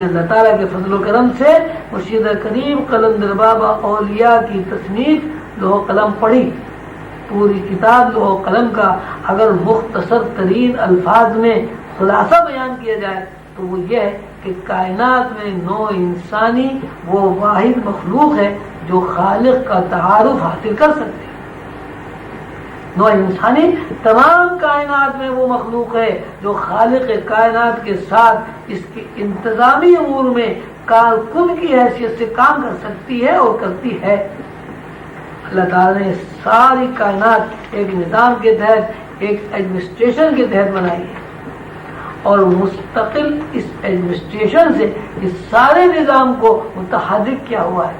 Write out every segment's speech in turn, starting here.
اللہ تعالیٰ کے فضل و کرم سے مرشد کریم قلندر بابا اولیاء کی تصنیف لوح قلم پڑھی. پوری کتاب لوح قلم کا اگر مختصر ترین الفاظ میں خلاصہ بیان کیا جائے تو وہ یہ ہے کہ کائنات میں نوع انسانی وہ واحد مخلوق ہے جو خالق کا تعارف حاصل کر سکتے ہیں. نوع انسانی تمام کائنات میں وہ مخلوق ہے جو خالق کائنات کے ساتھ اس کے انتظامی امور میں کارکن کی حیثیت سے کام کر سکتی ہے اور کرتی ہے. اللہ تعالیٰ نے ساری کائنات ایک نظام کے تحت ایک ایڈمنسٹریشن کے تحت بنائی ہے اور مستقل اس ایڈمنسٹریشن سے اس سارے نظام کو متحرک کیا ہوا ہے.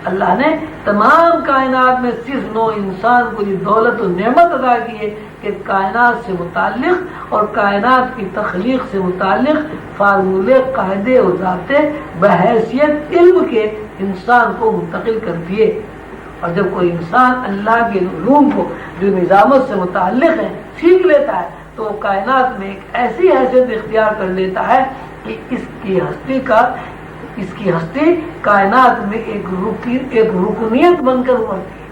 اللہ نے تمام کائنات میں صرف نوع انسان کو یہ دولت و نعمت عطا کی ہے کہ کائنات سے متعلق اور کائنات کی تخلیق سے متعلق فارمولے قاعدے اور ضابطے بحیثیت علم کے انسان کو منتقل کر دیے. اور جب کوئی انسان اللہ کے علوم کو جو نظامت سے متعلق ہے سیکھ لیتا ہے تو وہ کائنات میں ایک ایسی حیثیت اختیار کر لیتا ہے کہ اس کی ہستی کائنات میں ایک رکنیت بن کر ابھرتی ہے.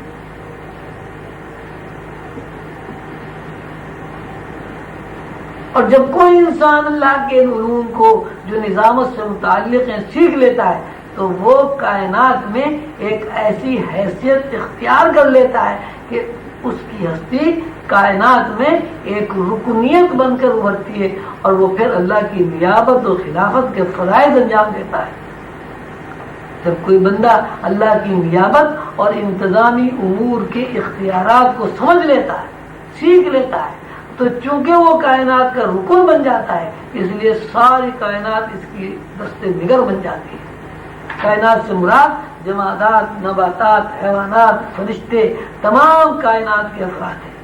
اور جب کوئی انسان اللہ کے علوم کو جو نظامت سے متعلق ہیں سیکھ لیتا ہے تو وہ کائنات میں ایک ایسی حیثیت اختیار کر لیتا ہے کہ اس کی ہستی کائنات میں ایک رکنیت بن کر ابھرتی ہے اور وہ پھر اللہ کی نیابت و خلافت کے فرائض انجام دیتا ہے. جب کوئی بندہ اللہ کی نیابت اور انتظامی امور کے اختیارات کو سمجھ لیتا ہے سیکھ لیتا ہے تو چونکہ وہ کائنات کا رکن بن جاتا ہے اس لیے ساری کائنات اس کی دست نگر بن جاتی ہے. کائنات سے مراد جمادات، نباتات، حیوانات، فرشتے، تمام کائنات کے افراد ہیں.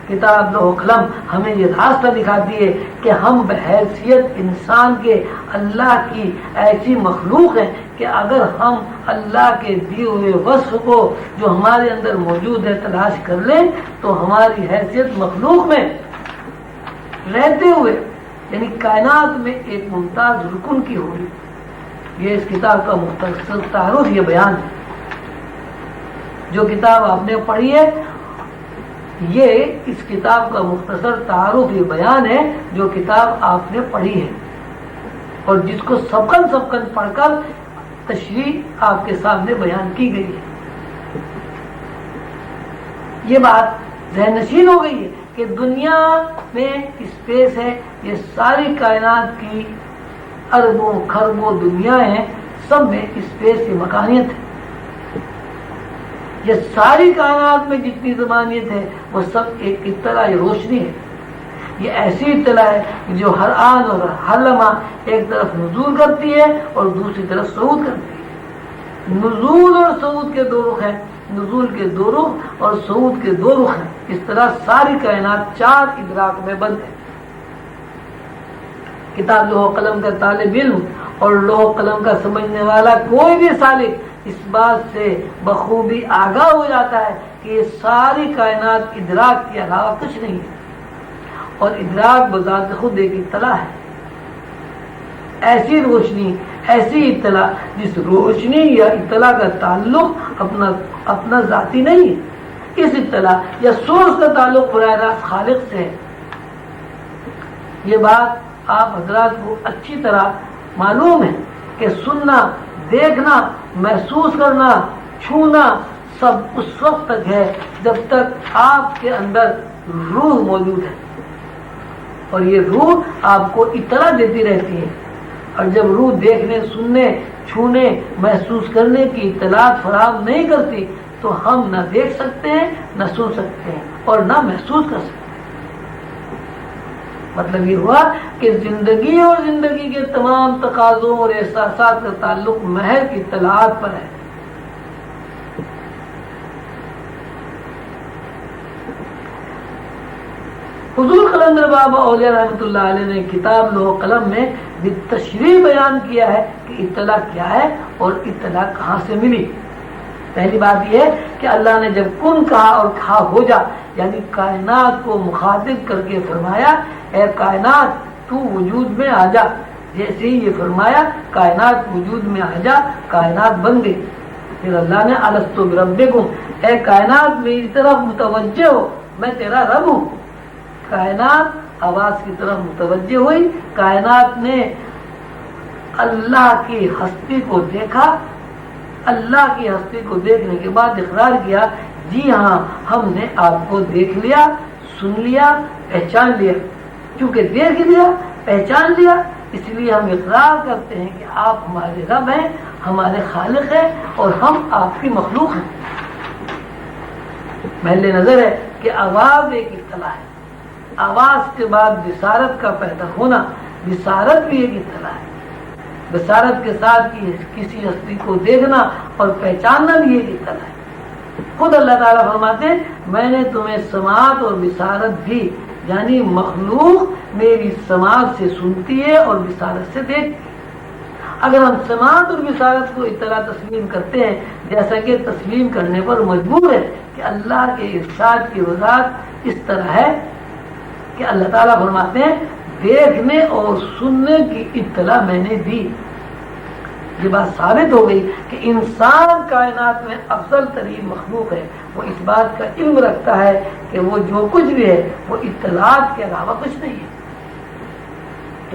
کتاب لوح قلم ہمیں یہ راستہ دکھاتی ہے کہ ہم بحیثیت انسان کے اللہ کی ایسی مخلوق ہیں کہ اگر ہم اللہ کے دیے ہوئے وصف کو جو ہمارے اندر موجود ہے تلاش کر لیں تو ہماری حیثیت مخلوق میں رہتے ہوئے یعنی کائنات میں ایک ممتاز رکن کی ہوگی. یہ اس کتاب کا مختصر تعارف یہ بیان ہے. جو کتاب آپ نے پڑھی ہے یہ اس کتاب کا مختصر تعارف یہ بیان ہے جو کتاب آپ نے پڑھی ہے اور جس کو سبقن پڑھ کر تشریح آپ کے سامنے بیان کی گئی ہے. یہ بات ذہن نشین ہو گئی ہے کہ دنیا میں اسپیس ہے، یہ ساری کائنات کی اربوں خربوں دنیا ہیں، سب میں اسپیس کی مکانیت ہے. یہ ساری کائنات میں جتنی زمانیت ہے وہ سب ایک اطلاع روشنی ہے. یہ ایسی اطلاع ہے جو ہر آن اور ہر لمحہ ایک طرف نزول کرتی ہے اور دوسری طرف صعود کرتی ہے. نزول اور صعود کے دو رخ ہیں، نزول کے دو رخ اور صعود کے دو رخ ہیں. اس طرح ساری کائنات چار ادراک میں بند ہے. کتاب لوح قلم کا طالب علم اور لوح قلم کا سمجھنے والا کوئی بھی سالک اس بات سے بخوبی آگاہ ہو جاتا ہے کہ یہ ساری کائنات ادراک کے علاوہ کچھ نہیں ہے اور ادراک بذات خود ایک اطلاع ہے. ایسی روشنی، ایسی اطلاع جس روشنی یا اطلاع کا تعلق اپنا ذاتی نہیں ہے. اس اطلاع یا سورس کا تعلق براہ راست خالق سے ہے. یہ بات آپ حضرات کو اچھی طرح معلوم ہے کہ سننا، دیکھنا، محسوس کرنا، چھونا سب اس وقت تک ہے جب تک آپ کے اندر روح موجود ہے اور یہ روح آپ کو اطلاع دیتی رہتی ہے. اور جب روح دیکھنے، سننے، چھونے، محسوس کرنے کی اطلاعات فراہم نہیں کرتی تو ہم نہ دیکھ سکتے ہیں، نہ سن سکتے ہیں اور نہ محسوس کر سکتے ہیں. مطلب یہ ہوا کہ زندگی اور زندگی کے تمام تقاضوں اور احساسات کا تعلق محض اطلاعات پر ہے. حضور قلندر بابا اولیاء رحمۃ اللہ علیہ نے کتاب لوح قلم میں بالتشریح بیان کیا ہے کہ اطلاع کیا ہے اور اطلاع کہاں سے ملی. پہلی بات یہ ہے کہ اللہ نے جب کن کہا اور کہا ہو جا یعنی کائنات کو مخاطب کر کے فرمایا اے کائنات تو وجود میں آ جا. جیسے ہی یہ فرمایا کائنات وجود میں آ جا، کائنات بن گئی. پھر اللہ نے الستو بربکم، اے کائنات میری طرف متوجہ ہو، میں تیرا رب ہوں. کائنات آواز کی طرف متوجہ ہوئی. کائنات نے اللہ کی ہستی کو دیکھا. اللہ کی ہستی کو دیکھنے کے بعد اقرار کیا، جی ہاں ہم نے آپ کو دیکھ لیا، سن لیا، پہچان لیا. چونکہ دیکھ لیا، پہچان لیا، اس لیے ہم اقرار کرتے ہیں کہ آپ ہمارے رب ہیں، ہمارے خالق ہیں، اور ہم آپ کی مخلوق ہیں. محل نظر ہے کہ آواز ایک اطلاع ہے. آواز کے بعد بصارت کا پیدا ہونا، بصارت بھی ایک اطلاع ہے. بصارت کے ساتھ کسی ہستی کو دیکھنا اور پہچاننا بھی ایک اطلاع ہے. خود اللہ تعالیٰ فرماتے ہیں میں نے تمہیں سماعت اور بصارت دی، یعنی مخلوق میری سماعت سے سنتی ہے اور بصارت سے دیکھتی ہے. اگر ہم سماعت اور بصارت کو اطلاع تسلیم کرتے ہیں، جیسا کہ تسلیم کرنے پر مجبور ہے کہ اللہ کے ارشاد کی وضاحت اس طرح ہے کہ اللہ تعالیٰ فرماتے ہیں دیکھنے اور سننے کی اطلاع میں نے دی. یہ بات ثابت ہو گئی کہ انسان کائنات میں افضل ترین مخلوق ہے. وہ اس بات کا علم رکھتا ہے کہ وہ جو کچھ بھی ہے وہ اطلاعات کے علاوہ کچھ نہیں ہے.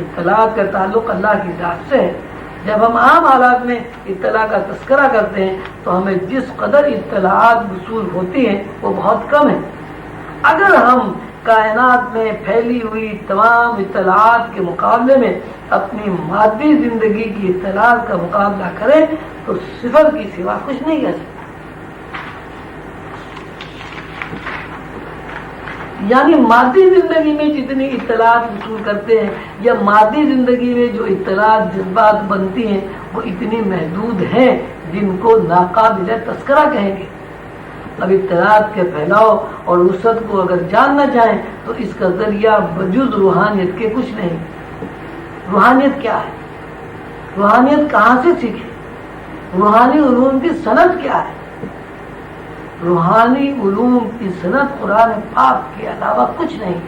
اطلاعات کا تعلق اللہ کی ذات سے ہے. جب ہم عام حالات میں اطلاع کا تذکرہ کرتے ہیں تو ہمیں جس قدر اطلاعات وصول ہوتی ہیں وہ بہت کم ہے. اگر ہم کائنات میں پھیلی ہوئی تمام اطلاعات کے مقابلے میں اپنی مادی زندگی کی اطلاعات کا مقابلہ کریں تو صفر کی سوا کچھ نہیں کر سکتا. یعنی مادی زندگی میں جتنی اطلاعات وصول کرتے ہیں یا مادی زندگی میں جو اطلاعات جذبات بنتی ہیں وہ اتنی محدود ہیں جن کو ناقابل تذکرہ کہیں گے. اب اطلاعات کے پھیلاؤ اور وسعت کو اگر جاننا چاہیں تو اس کا ذریعہ بجز روحانیت کے کچھ نہیں. روحانیت کیا ہے؟ روحانیت کہاں سے سیکھے؟ روحانی علوم کی سند کیا ہے؟ روحانی علوم کی سند قرآن پاک کے علاوہ کچھ نہیں.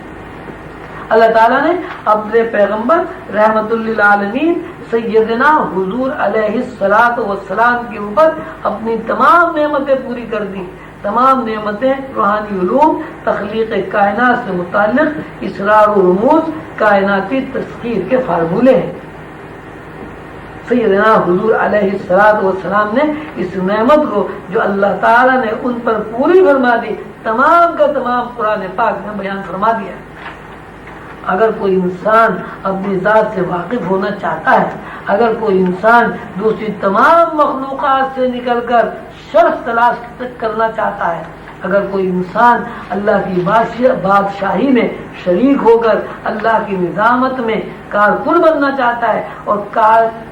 اللہ تعالیٰ نے اپنے پیغمبر رحمت للعالمین سیدنا حضور علیہ الصلوۃ والسلام کے اوپر اپنی تمام نعمتیں پوری کر دی. تمام نعمتیں روحانی علوم، تخلیق کائنات سے متعلق اسرار و رموز، کائناتی تسخیر کے فارمولے ہیں. سیدنا حضور علیہ الصلوۃ والسلام نے اس نعمت کو جو اللہ تعالیٰ نے ان پر پوری فرما دی تمام کا تمام قرآن پاک میں بیان فرما دیا. اگر کوئی انسان اپنی ذات سے واقف ہونا چاہتا ہے، اگر کوئی انسان دوسری تمام مخلوقات سے نکل کر شرف تلاش کرنا چاہتا ہے، اگر کوئی انسان اللہ کی بادشاہی میں شریک ہو کر اللہ کی نظامت میں کارکن بننا چاہتا ہے اور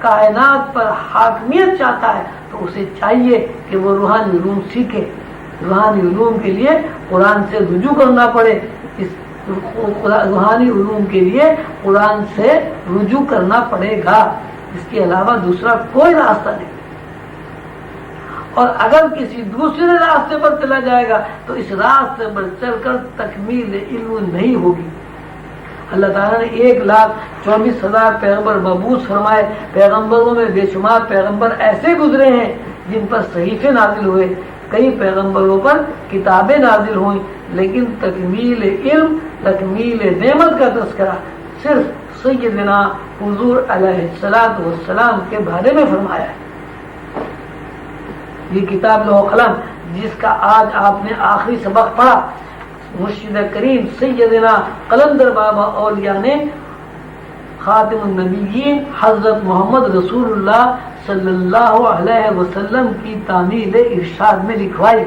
کائنات پر حاکمیت چاہتا ہے تو اسے چاہیے کہ وہ روحانی علوم سیکھے. روحانی علوم کے لیے قرآن سے رجوع کرنا پڑے. روحانی علوم کے لیے قرآن سے رجوع کرنا پڑے گا. اس کے علاوہ دوسرا کوئی راستہ نہیں. اور اگر کسی دوسرے راستے پر چلا جائے گا تو اس راستے پر چل کر تکمیل علم نہیں ہوگی. اللہ تعالیٰ نے 1,24,000 پیغمبر مبعوث فرمائے. پیغمبروں میں بے شمار پیغمبر ایسے گزرے ہیں جن پر صحیفے نازل ہوئے. کئی پیغمبروں پر کتابیں نازل ہوئیں، لیکن تکمیل علم، تکمیل نعمت کا تذکرہ صرف سیدنا حضور علیہ الصلوۃ والسلام کے بارے میں فرمایا ہے. یہ کتاب لوح قلم جس کا آج آپ نے آخری سبق پڑھا، مرشد کریم سیدنا قلندر بابا اولیاء نے خاتم النبیین حضرت محمد رسول اللہ صلی اللہ علیہ وسلم کی تعمیل ارشاد میں لکھوائی.